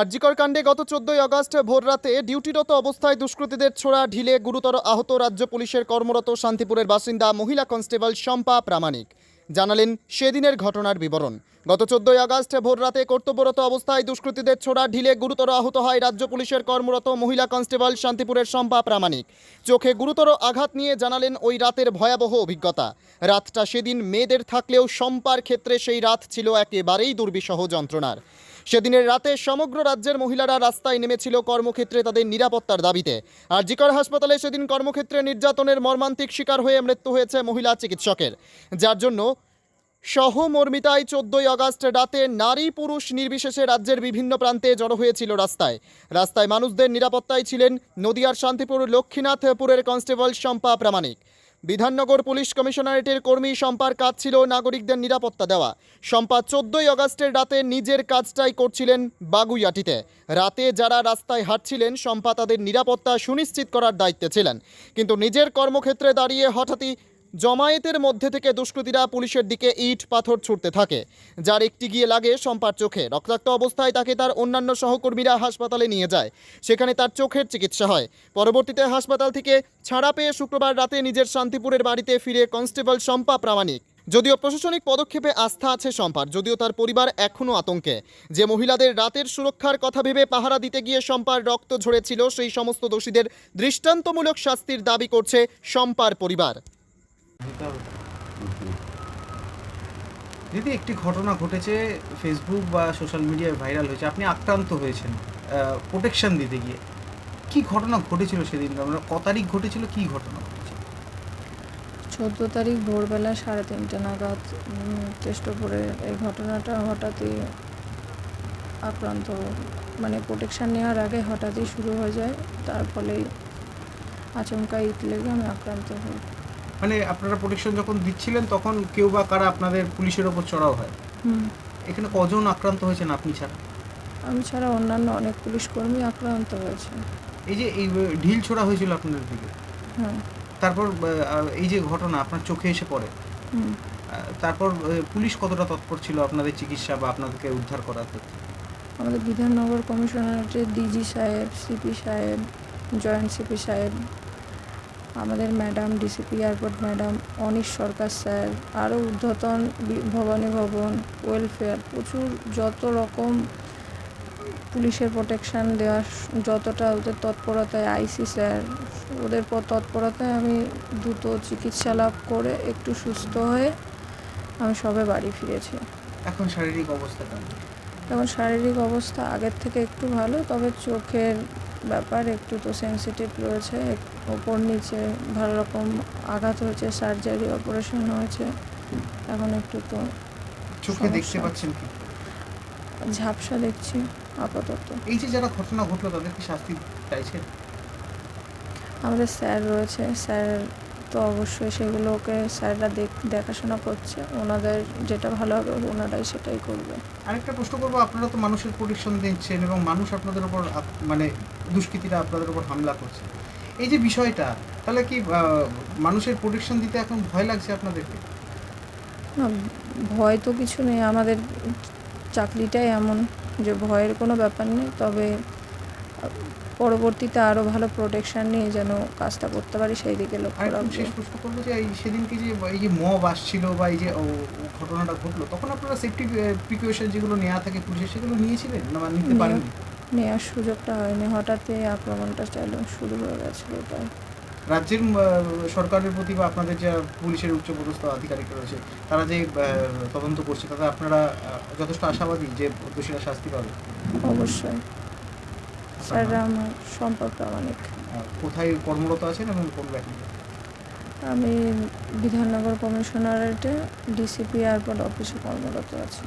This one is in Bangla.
আরজিকর কাণ্ডে গত 14ই আগস্ট ভোররাতে ডিউটিরত অবস্থায় দুষ্কৃতীদের ছোড়া ঢিলে গুরুতর আহত রাজ্য পুলিশের কর্মরত শান্তিপুরের বাসিন্দা মহিলা কনস্টেবল শম্পা প্রামাণিক জানালেন সেদিনের ঘটনার বিবরণ। গত 14ই আগস্ট ভোররাতে কর্তব্যরত অবস্থায় দুষ্কৃতীদের ছোড়া ঢিলে গুরুতর আহত হয় রাজ্য পুলিশের কর্মরত মহিলা কনস্টেবল শান্তিপুরের শম্পা প্রামাণিক। চোখে গুরুতর আঘাত নিয়ে জানালেন ওই রাতের ভয়াবহ অভিজ্ঞতা। রাতটা সেদিন মেয়েদের থাকলেও শম্পার ক্ষেত্রে সেই রাত ছিল একেবারেই দুর্বিষহ যন্ত্রণার। সেদিনের রাতে সমগ্র রাজ্যের মহিলারা রাস্তায় নেমেছিল কর্মক্ষেত্রে তাদের নিরাপত্তার দাবিতে। আরজিকর হাসপাতালে সেদিন কর্মক্ষেত্রে নির্যাতনের মর্মান্তিক শিকার হয়ে মৃত্যু হয়েছে মহিলা চিকিৎসকের, যার জন্য সহমর্মিতায় 14ই আগস্ট রাতে নারী পুরুষ নির্বিশেষে রাজ্যের বিভিন্ন প্রান্তে জড়ো হয়েছিল রাস্তায় মানুষদের নিরাপত্তায় ছিলেন নদিয়ার শান্তিপুর লক্ষ্মীনাথপুরের কনস্টেবল শম্পা প্রামাণিক। বিধাননগর পুলিশ কমিশনারেটের কর্মী শম্পার কাজ ছিল নাগরিকদের নিরাপত্তা দেওয়া। শম্পা 14ই আগস্টের রাতে নিজের কাজটাই করছিলেন বাগুইয়াটিতে। রাতে যারা রাস্তায় হাঁটছিলেন শম্পা তাদের নিরাপত্তা সুনিশ্চিত করার দায়িত্বে ছিলেন, কিন্তু নিজের কর্মক্ষেত্রে দাঁড়িয়ে হঠাৎই জমায়েতের মধ্যে থেকে দুষ্কৃতীরা পুলিশের দিকে ইট পাথর ছুড়তে থাকে, যার একটি গিয়ে লাগে শম্পার চোখে। রক্তাক্ত অবস্থায় তাকে তার অন্যান্য সহকর্মীরা হাসপাতালে নিয়ে যায়, সেখানে তার চোখের চিকিৎসা হয়। পরবর্তীতে হাসপাতাল থেকে ছাড়া পেয়ে শুক্রবার রাতে নিজের শান্তিপুরের বাড়িতে ফিরে কনস্টেবল শম্পা প্রামাণিক। যদিও প্রশাসনিক পদক্ষেপে আস্থা আছে শম্পার, যদিও তার পরিবার এখনও আতঙ্কে যে মহিলাদের রাতের সুরক্ষার কথা ভেবে পাহারা দিতে গিয়ে শম্পার রক্ত ঝরেছিল, সেই সমস্ত দোষীদের দৃষ্টান্তমূলক শাস্তির দাবি করছে শম্পার পরিবার। দিদি, একটি ঘটনা ঘটেছে, ফেসবুক বা সোশ্যাল মিডিয়ায় ভাইরাল হয়েছে, আপনি আক্রান্ত হয়েছেন প্রোটেকশন দিতে গিয়ে। কি ঘটনা ঘটেছিল সেদিন? আমরা ক তারিখ ঘটেছিল, কি ঘটনা ঘটেছিল? 14 তারিখ ভোরবেলা 3:30 নাগাদ কেষ্টপুরে এই ঘটনাটা হঠাৎই আক্রান্ত, মানে প্রোটেকশান নেওয়ার আগে হঠাৎই শুরু হয়ে যায়, তার ফলেই আচমকা ইট লেগে আমি আক্রান্ত হই। মানে আপনারা প্রোটেকশন যখন দিচ্ছিলেন তখন কেউ বা কারা আপনাদের পুলিশের ওপর চড়াও হয়? এখানে কজন আক্রান্ত হয়েছেন আপনি ছাড়া? আমি ছাড়া অন্যান্য অনেক পুলিশ কর্মী আক্রান্ত হয়েছে। এই যে এই ঢিল ছোড়া হয়েছিল আপনাদের দিকে, হ্যাঁ। তারপর এই যে ঘটনা আপনার চোখে এসে পড়ে, তারপর পুলিশ কতটা তৎপর ছিল আপনাদের চিকিৎসা বা আপনাদেরকে উদ্ধার করার ক্ষেত্রে? আমাদের বিধাননগর কমিশনারেটের ডিজি সাহেব, সিপি সাহেব, জয়েন্ট সিপি সাহেব, আমাদের madam DCP airport madam Anish Sarkar sir, আরও ঊর্ধ্বতন ভবানী ভবন, ওয়েলফেয়ার, প্রচুর যত রকম পুলিশের প্রোটেকশান দেওয়া, যতটা ওদের তৎপরতায়, আইসি স্যার ওদের তৎপরতায় আমি দ্রুত চিকিৎসা লাভ করে একটু সুস্থ হয়ে আমি সবে বাড়ি ফিরেছি। এখন শারীরিক অবস্থাটা? এখন শারীরিক অবস্থা আগের থেকে একটু ভালো, তবে চোখের ব্যাপার একটু তো সেন্সিটিভ রয়েছে, ওপর নিচে ভালো রকম আঘাত হয়েছে, সার্জারি অপারেশন হয়েছে, এখন একটু তো চোখে দেখতে পাচ্ছেন কি? ঝাপসা দেখছি আপাতত। এই যে যারা ঘটনা ঘটলো তাদের কি শাস্তি চাইছেন? আমাদের স্যার রয়েছে, স্যার তো অবশ্যই সেগুলোকে স্যাররা দেখাশোনা করছে, ওনাদের যেটা ভালো হবে ওনারাই সেটাই করবে। আরেকটা প্রশ্ন করবো, আপনারা তো মানুষের প্রোটেকশন দিচ্ছেন এবং মানুষ আপনাদের ওপর মানে দুষ্কৃতীরা আপনাদের ওপর হামলা করছে, এই যে বিষয়টা, তাহলে কি মানুষের প্রোটেকশন দিতে এখন ভয় লাগছে আপনাদেরকে? না, ভয় তো কিছু নেই, আমাদের চাকরিটাই এমন যে ভয়ের কোনো ব্যাপার নেই, তবে পরবর্তীতে আরও ভালো প্রোটেকশান নিয়ে যেন কাজটা করতে পারি সেই দিকে লক্ষ্য রাখবো। শেষ প্রশ্ন করবো যে সেদিনকে যে এই যে মব আসছিল বা এই যে ঘটনাটা ঘটলো, তখন আপনারা সেফটি প্রিকশন যেগুলো নেওয়া থাকে পুলিশের, সেগুলো নিয়েছিলেন না নিতে পারেননি? নেওয়ার সুযোগটা হয়নি, হঠাৎই আক্রমণটা শুরু হয়ে গেছিলো। তাই রাজ্যের সরকারের প্রতি বা আপনাদের যে পুলিশের উচ্চপদস্থ আধিকারিক রয়েছে তারা যে তদন্ত করছে, তাতে আপনারা যথেষ্ট আশাবাদী যে দোষীরা শাস্তি পাবে? অবশ্যই। স্যার আমার শম্পা প্রামাণিক। কোথায় কর্মরত আছেন এবং কোন ব্যাপারে? আমি বিধাননগর কমিশনারেটে ডিসিপি এয়ারপোর্ট অফিসে কর্মরত আছি।